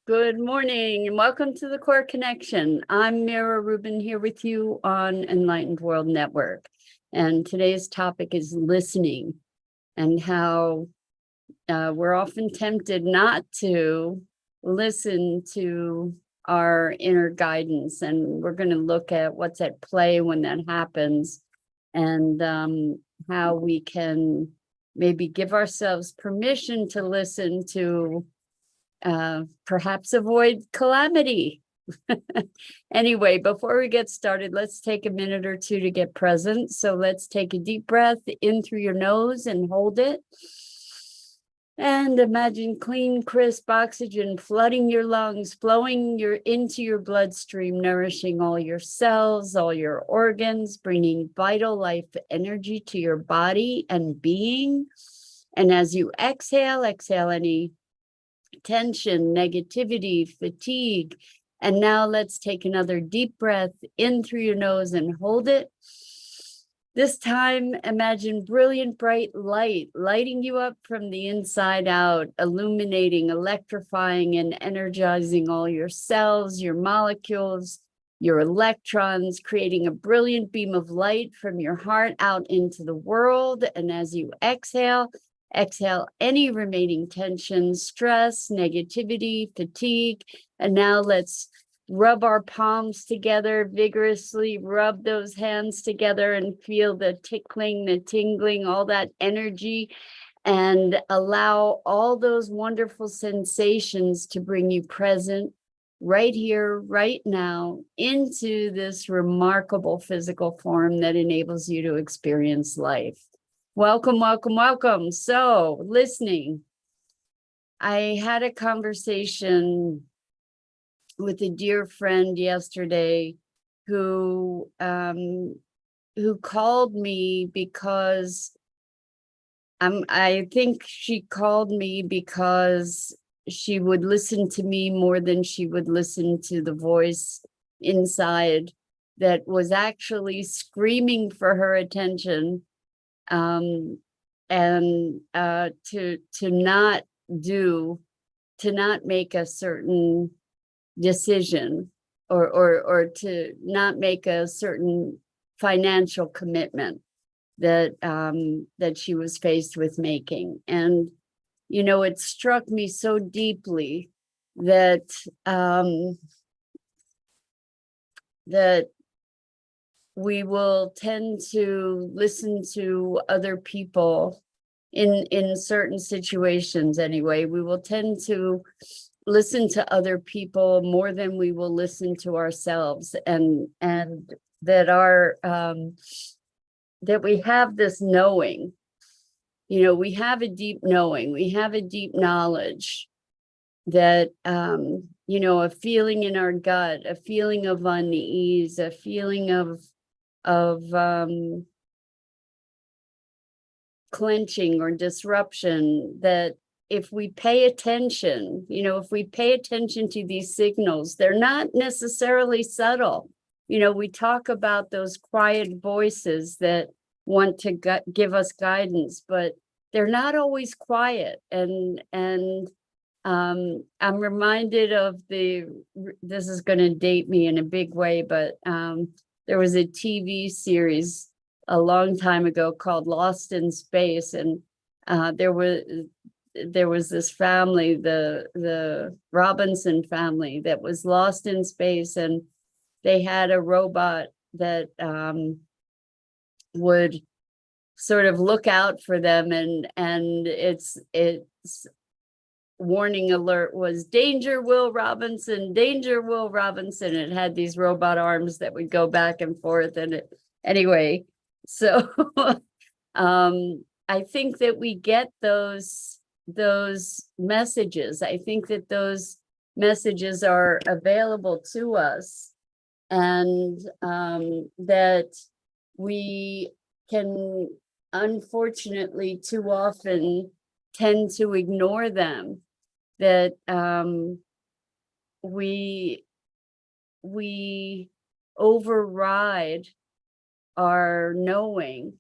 Good morning and welcome to the Core Connection. I'm Mira Rubin here with you on Enlightened World Network. And today's topic is listening and how we're often tempted not to listen to our inner guidance. And we're going to look at what's at play when that happens and how we can maybe give ourselves permission to listen to perhaps avoid calamity. Anyway, before we get started, let's take a minute or two to get present. So let's take a deep breath in through your nose and hold it. And imagine clean, crisp oxygen flooding your lungs, flowing into your bloodstream, nourishing all your cells, all your organs, bringing vital life energy to your body and being. And as you exhale any tension, negativity, fatigue. And now let's take another deep breath in through your nose and hold it. This time, imagine brilliant, bright light lighting you up from the inside out, illuminating, electrifying, and energizing all your cells, your molecules, your electrons, creating a brilliant beam of light from your heart out into the world. And as you exhale any remaining tension, stress, negativity, fatigue. And now let's rub our palms together, vigorously rub those hands together and feel the tickling, the tingling, all that energy, and allow all those wonderful sensations to bring you present right here, right now, into this remarkable physical form that enables you to experience life. Welcome, welcome, welcome. So, listening. I had a conversation with a dear friend yesterday who called me because I think she called me because she would listen to me more than she would listen to the voice inside that was actually screaming for her attention. And to not make a certain decision or to not make a certain financial commitment that she was faced with making. And it struck me so deeply that that we will tend to listen to other people in certain situations. Anyway, we will tend to listen to other people more than we will listen to ourselves, and that that we have this knowing. We have a deep knowing, we have a deep knowledge that a feeling in our gut, a feeling of unease, a feeling of clenching or disruption, that if we pay attention, if we pay attention to these signals, they're not necessarily subtle. We talk about those quiet voices that want to give us guidance, but they're not always quiet. And I'm reminded of this is going to date me in a big way, but there was a TV series a long time ago called Lost in Space, and there was this family, the Robinson family, that was lost in space, and they had a robot that would sort of look out for them, and its warning alert was danger, Will Robinson, danger, Will Robinson. It had these robot arms that would go back and forth. And anyway, so I think that we get those messages. I think that those messages are available to us, and that we can unfortunately too often tend to ignore them, that we override our knowing.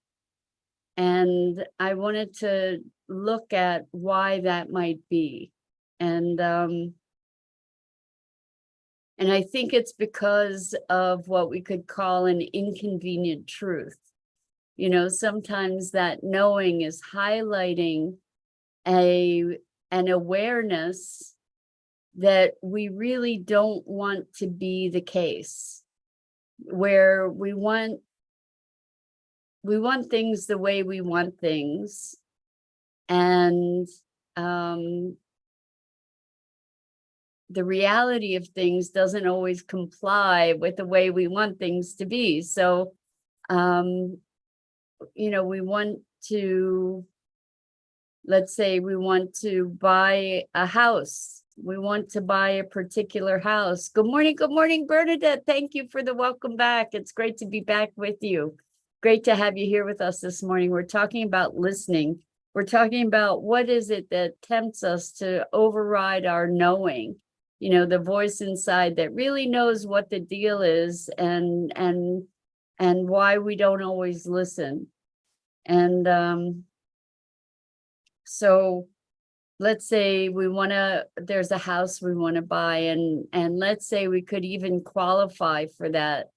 And I wanted to look at why that might be. And And I think it's because of what we could call an inconvenient truth. Sometimes that knowing is highlighting an awareness that we really don't want to be the case, where we want things the way we want things, and the reality of things doesn't always comply with the way we want things to be. So we want to, let's say we want to buy a house. We want to buy a particular house. Good morning, Bernadette. Thank you for the welcome back. It's great to be back with you. Great to have you here with us this morning. We're talking about listening. We're talking about what is it that tempts us to override our knowing, the voice inside that really knows what the deal is, and why we don't always listen. And so let's say there's a house we want to buy, and let's say we could even qualify for that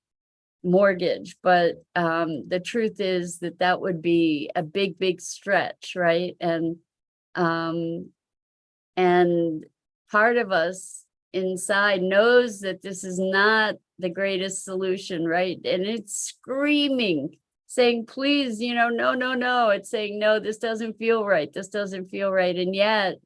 mortgage, but the truth is that would be a big stretch, right? And part of us inside knows that this is not the greatest solution, right? And it's screaming, saying, please, no. It's saying, no, this doesn't feel right. This doesn't feel right. And yet,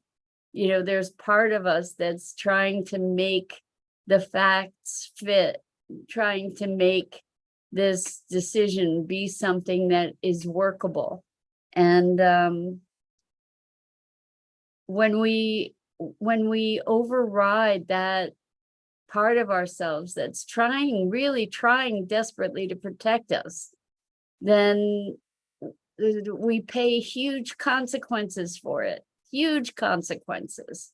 there's part of us that's trying to make the facts fit, trying to make this decision be something that is workable. And when we override that part of ourselves that's really trying desperately to protect us, then we pay huge consequences for it, huge consequences.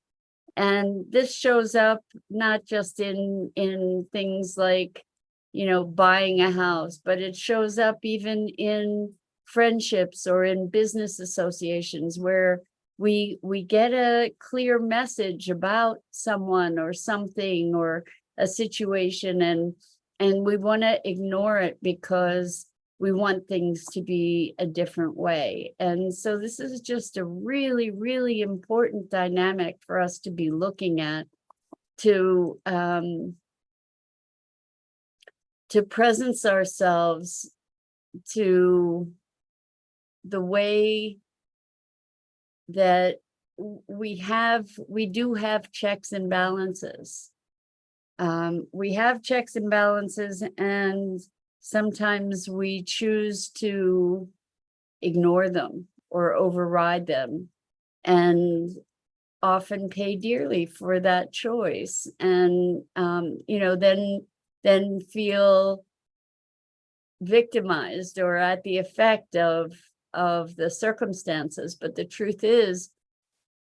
And this shows up not just in things like, buying a house, but it shows up even in friendships or in business associations where we get a clear message about someone or something or a situation, and we want to ignore it because we want things to be a different way. And so this is just a really, really important dynamic for us to be looking at, to presence ourselves to the way that we do have checks and balances. We have checks and balances, and sometimes we choose to ignore them or override them, and often pay dearly for that choice. And then feel victimized or at the effect of the circumstances. But the truth is,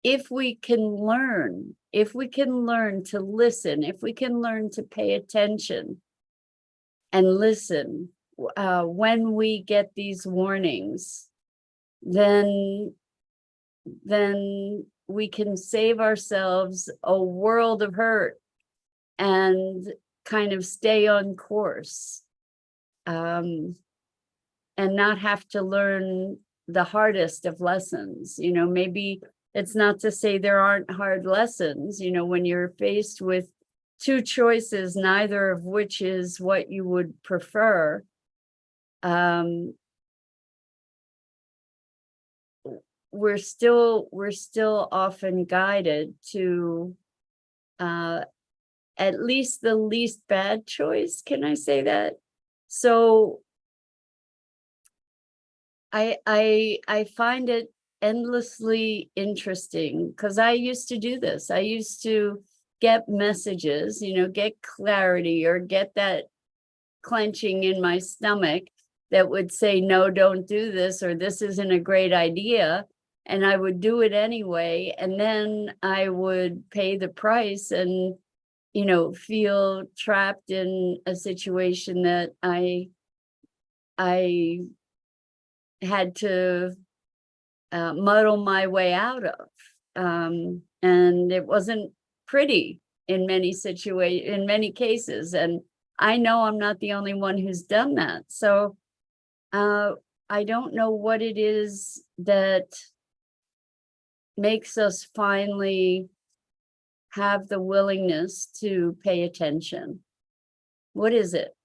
if we can learn to listen, if we can learn to pay attention and listen when we get these warnings, then we can save ourselves a world of hurt and kind of stay on course, and not have to learn the hardest of lessons. Maybe it's not to say there aren't hard lessons, when you're faced with two choices, neither of which is what you would prefer. We're still often guided to at least the least bad choice. Can I say that? So I find it endlessly interesting, because I used to do this. I used to get messages, get clarity, or get that clenching in my stomach that would say, no, don't do this, or this isn't a great idea. And I would do it anyway. And then I would pay the price and, feel trapped in a situation that I had to muddle my way out of. And it wasn't pretty. in many cases. And I know I'm not the only one who's done that. So I don't know what it is that makes us finally have the willingness to pay attention. What is it?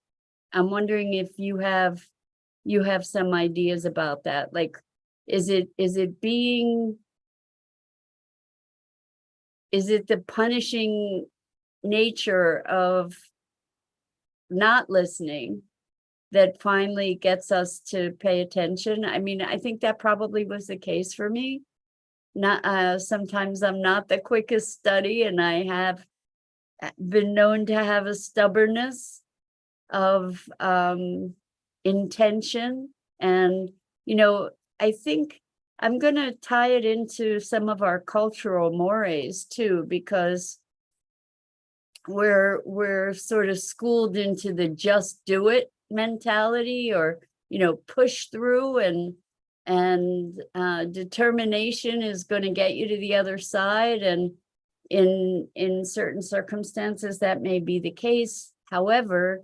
I'm wondering if you have some ideas about that. Like, is it the punishing nature of not listening that finally gets us to pay attention? I mean, I think that probably was the case for me. Not sometimes I'm not the quickest study, and I have been known to have a stubbornness of intention. And I think I'm going to tie it into some of our cultural mores too, because we're sort of schooled into the just do it mentality, or push through, and determination is going to get you to the other side. And in certain circumstances that may be the case. However,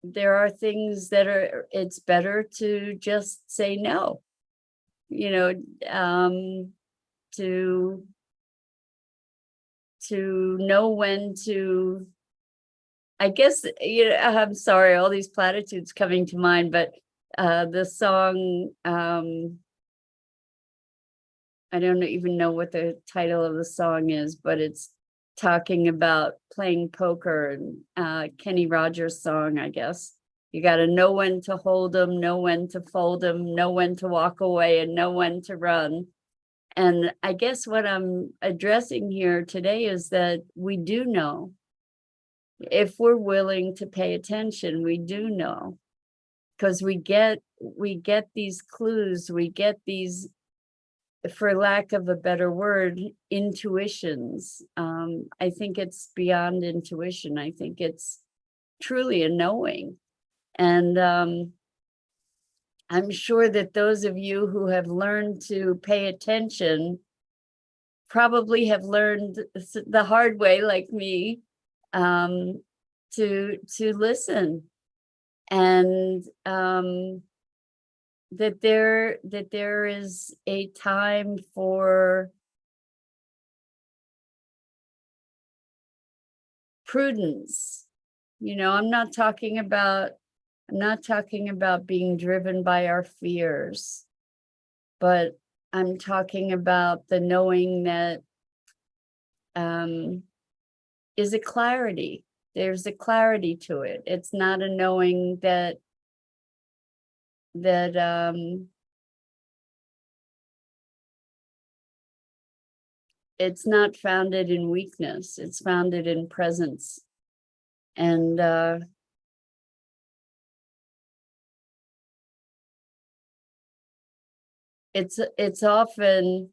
there are things that it's better to just say no, to know when to, I guess, I'm sorry, all these platitudes coming to mind, but the song, I don't even know what the title of the song is, but it's talking about playing poker, and Kenny Rogers' song, I guess. You got to know when to hold them, know when to fold them, know when to walk away, and know when to run. And I guess what I'm addressing here today is that we do know. If we're willing to pay attention, we do know, because we get these clues, we get these, for lack of a better word, intuitions. I think it's beyond intuition. I think it's truly a knowing. And I'm sure that those of you who have learned to pay attention probably have learned the hard way, like me, to listen, and that there is a time for prudence. I'm not talking about being driven by our fears, but I'm talking about the knowing that is a clarity. There's a clarity to it. It's not a knowing that it's not founded in weakness. It's founded in presence. And it's often,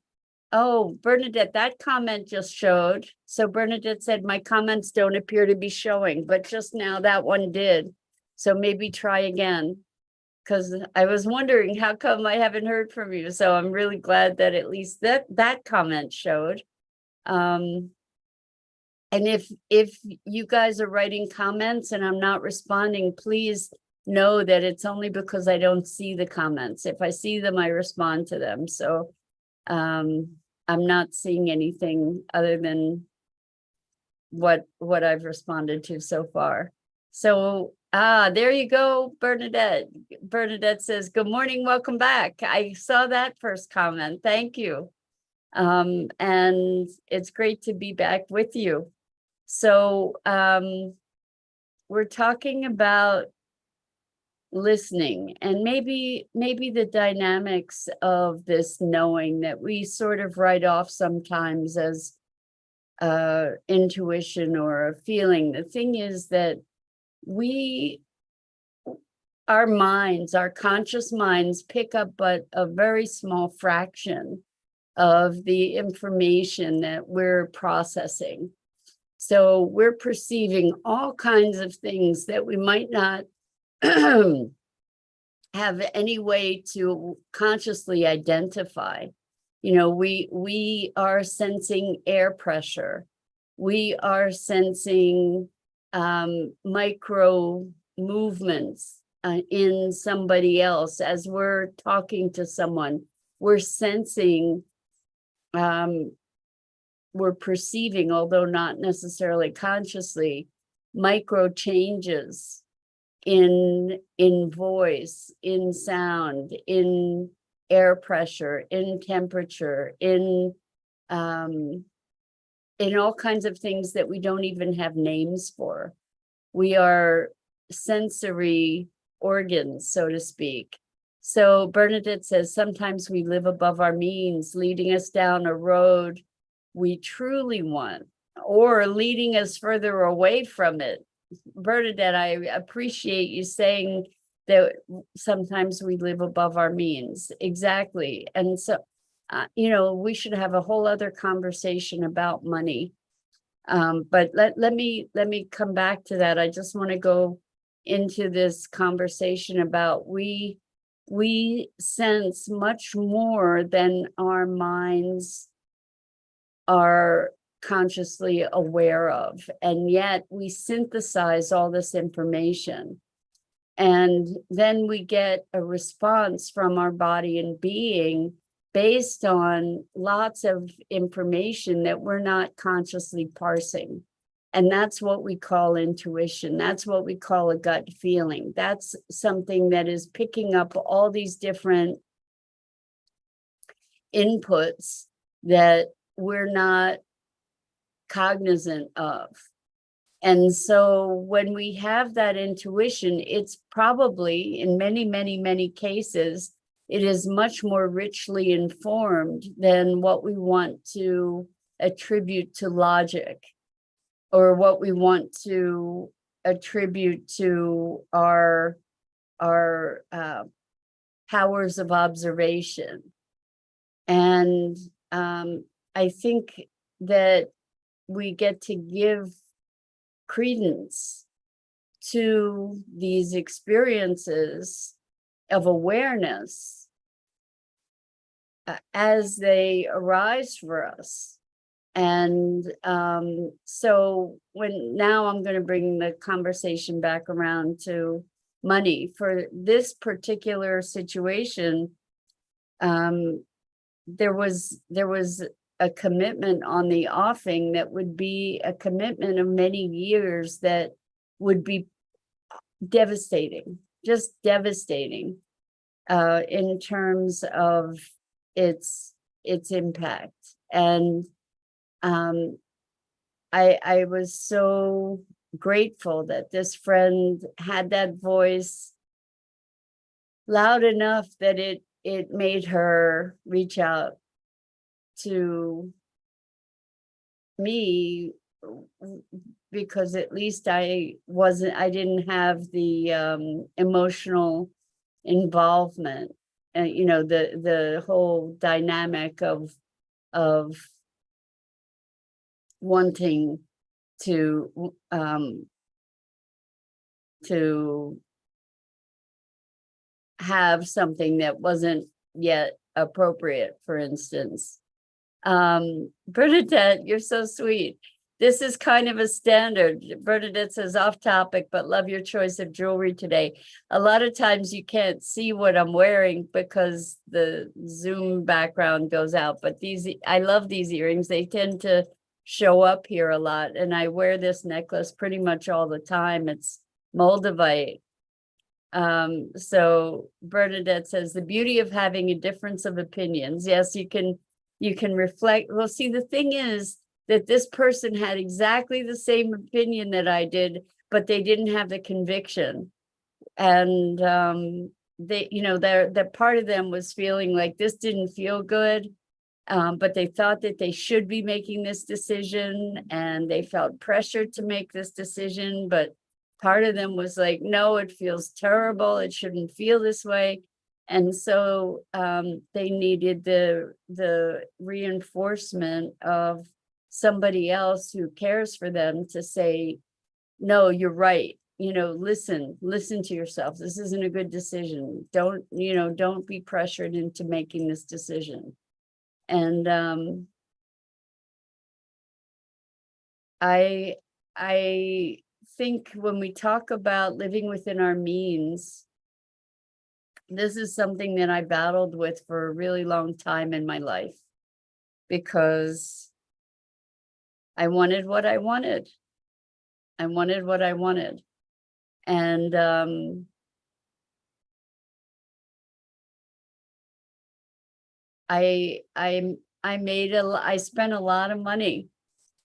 oh, Bernadette, that comment just showed. So Bernadette said, my comments don't appear to be showing, but just now that one did. So maybe try again, because I was wondering how come I haven't heard from you. So I'm really glad that at least that comment showed. And if you guys are writing comments and I'm not responding, please know that it's only because I don't see the comments. If I see them, I respond to them. So I'm not seeing anything other than what I've responded to so far. So there you go, Bernadette. Bernadette says, good morning, welcome back. I saw that first comment. Thank you. And it's great to be back with you. So we're talking about listening, and maybe the dynamics of this knowing that we sort of write off sometimes as intuition or a feeling. The thing is that our minds, our conscious minds, pick up but a very small fraction of the information that we're processing. So we're perceiving all kinds of things that we might not have any way to consciously identify. We are sensing air pressure. We are sensing micro movements in somebody else as we're talking to someone. We're sensing, we're perceiving, although not necessarily consciously, micro changes in voice, in sound, in air pressure, in temperature, in all kinds of things that we don't even have names for. We are sensory organs, so to speak. So Bernadette says, sometimes we live above our means, leading us down a road we truly want, or leading us further away from it. Bernadette, I appreciate you saying that sometimes we live above our means. Exactly. And so, we should have a whole other conversation about money. But let me come back to that. I just want to go into this conversation about we sense much more than our minds are consciously aware of, and yet we synthesize all this information, and then we get a response from our body and being based on lots of information that we're not consciously parsing. And that's what we call intuition. That's what we call a gut feeling. That's something that is picking up all these different inputs that we're not cognizant of. And so when we have that intuition, it's probably in many, many, many cases, it is much more richly informed than what we want to attribute to logic, or what we want to attribute to our powers of observation. And I think that we get to give credence to these experiences of awareness as they arise for us. And so now I'm going to bring the conversation back around to money. For this particular situation, there was a commitment on the offing that would be a commitment of many years that would be devastating, just devastating in terms of its impact. And I was so grateful that this friend had that voice loud enough that it made her reach out to me, because at least I didn't have the emotional involvement, the whole dynamic of wanting to have something that wasn't yet appropriate, for instance. Bernadette, you're so sweet. This is kind of a standard. Bernadette says, off topic, but love your choice of jewelry today. A lot of times you can't see what I'm wearing because the Zoom background goes out, but I love these earrings. They tend to show up here a lot, and I wear this necklace pretty much all the time. It's Moldavite. So Bernadette says, the beauty of having a difference of opinions. Yes, you can reflect. Well, see, the thing is that this person had exactly the same opinion that I did, but they didn't have the conviction. And that part of them was feeling like this didn't feel good, but they thought that they should be making this decision, and they felt pressured to make this decision. But part of them was like, no, it feels terrible. It shouldn't feel this way. And so they needed the reinforcement of somebody else who cares for them to say, no, you're right. Listen to yourself. This isn't a good decision. Don't be pressured into making this decision. And I think when we talk about living within our means, this is something that I battled with for a really long time in my life, because I wanted what I wanted. I wanted what I wanted. And I spent a lot of money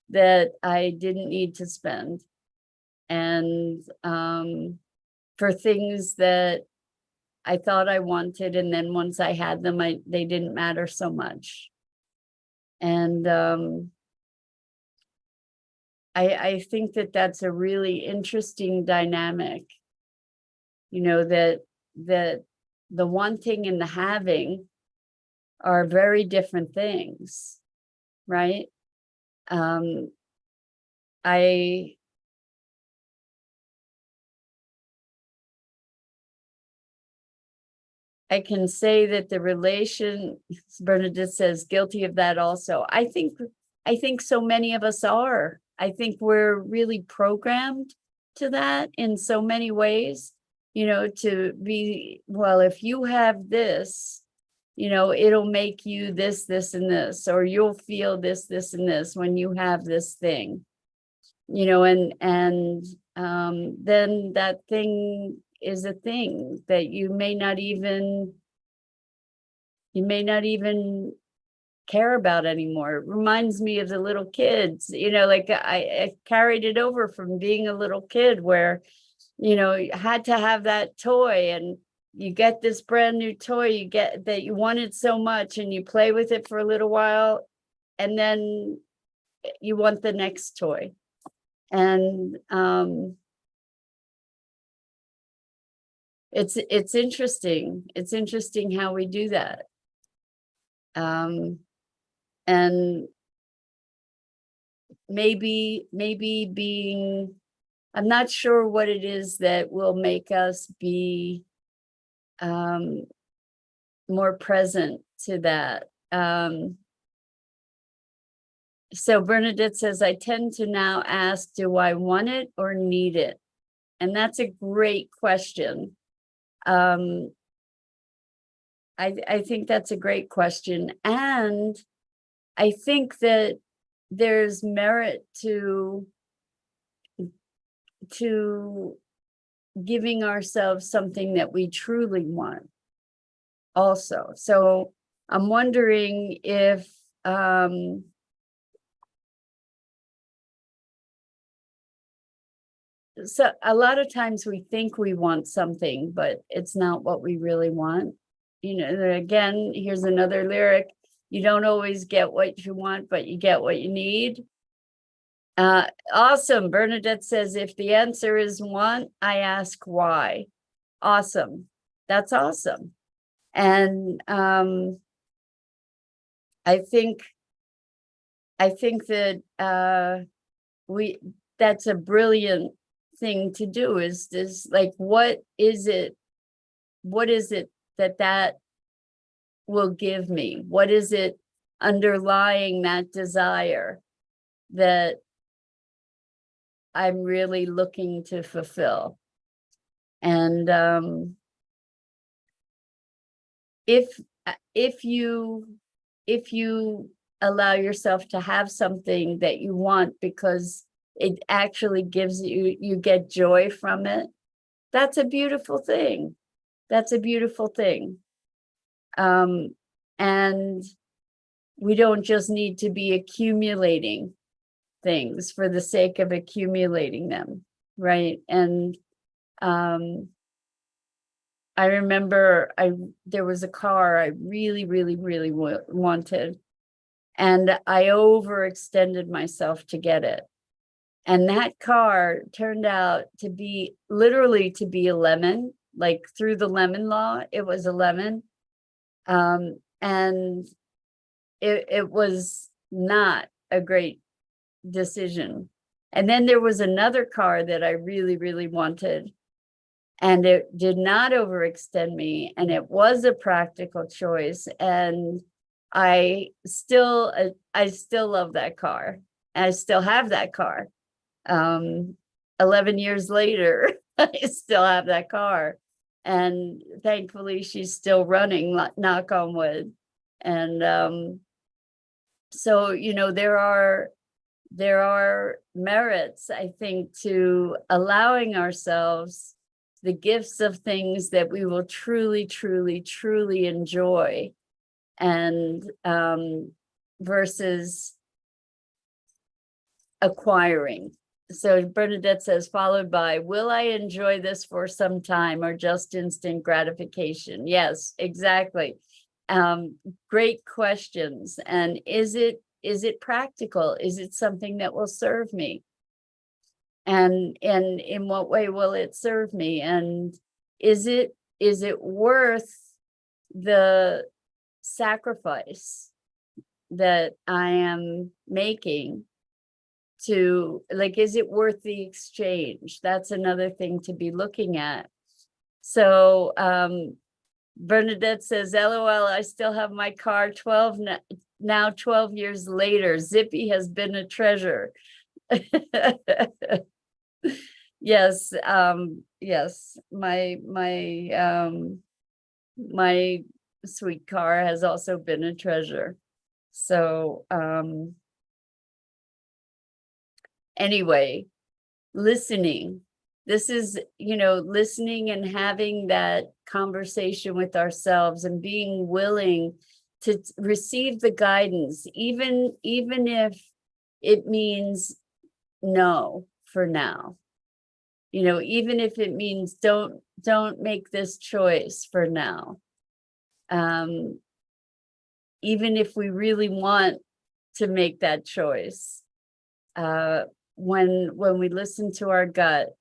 that I didn't need to spend, and for things that I thought I wanted, and then once I had them, they didn't matter so much. And I think that that's a really interesting dynamic, that the wanting and the having are very different things, right? I can say that the relation, Bernadette says, guilty of that also. I think so many of us are. I think we're really programmed to that in so many ways, to be, well, if you have this, it'll make you this, this, and this, or you'll feel this, this, and this when you have this thing, and then that thing is a thing that you may not even care about anymore. It reminds me of the little kids, like I carried it over from being a little kid where, you had to have that toy, and you get this brand new toy you get that you wanted so much, and you play with it for a little while, and then you want the next toy. And it's interesting. It's interesting how we do that. And maybe being, I'm not sure what it is that will make us be more present to that. So Bernadette says, I tend to now ask, do I want it or need it? And that's a great question. I think that's a great question. And I think that there's merit to giving ourselves something that we truly want also. So I'm wondering if so a lot of times we think we want something, but it's not what we really want. Again, here's another lyric. You don't always get what you want, but you get what you need. Awesome. Bernadette says, if the answer is want, I ask why. Awesome. That's awesome. And I think that that's a brilliant thing to do, is this, like, what is it that will give me? What is it underlying that desire that I'm really looking to fulfill? And if you allow yourself to have something that you want because it actually gives you get joy from it, that's a beautiful thing. That's a beautiful thing. And we don't just need to be accumulating things for the sake of accumulating them, right? And I remember there was a car I really, really, really wanted, and I overextended myself to get it. And that car turned out to be literally to be a lemon, like through the lemon law, it was a lemon. And it was not a great decision. And then there was another car that I really, really wanted, and it did not overextend me, and it was a practical choice. And I still love that car. I still have that car. 11 years later, I still have that car. And thankfully she's still running, knock on wood. And so, there are merits, I think, to allowing ourselves the gifts of things that we will truly, truly, truly enjoy, and versus acquiring. So Bernadette says, followed by, will I enjoy this for some time or just instant gratification? Yes, exactly. Great questions. And is it practical? Is it something that will serve me? And in what way will it serve me? And is it worth the sacrifice that I am making to, like, is it worth the exchange? That's another thing to be looking at. So Bernadette says, LOL, I still have my car 12 years later. Zippy has been a treasure. Yes, yes, my sweet car has also been a treasure. So anyway, listening. This is, listening and having that conversation with ourselves and being willing to receive the guidance, even if it means no for now. Even if it means don't make this choice for now. Even if we really want to make that choice, when we listen to our gut,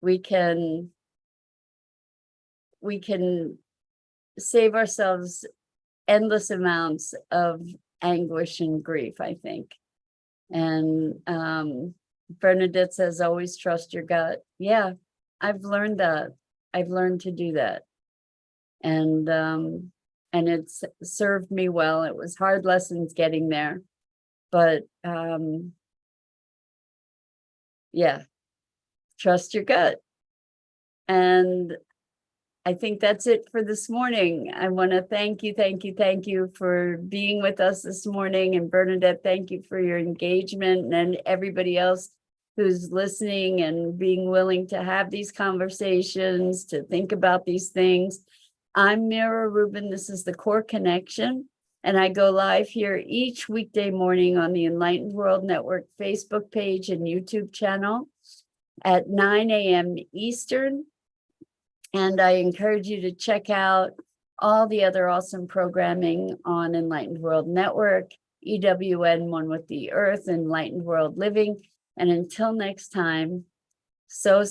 we can save ourselves endless amounts of anguish and grief, I think. And Bernadette says, always trust your gut. Yeah, I've learned that. I've learned to do that. And it's served me well. It was hard lessons getting there, but yeah, trust your gut. And I think that's it for this morning. I want to thank you for being with us this morning. And Bernadette, thank you for your engagement, and everybody else who's listening and being willing to have these conversations, to think about these things. I'm Mira Rubin. This is the Core Connection, and I go live here each weekday morning on the Enlightened World Network Facebook page and YouTube channel at 9 a.m. Eastern. And I encourage you to check out all the other awesome programming on Enlightened World Network, EWN, One with the Earth, Enlightened World Living. And until next time, so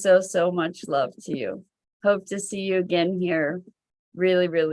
much love to you. Hope to see you again here really, really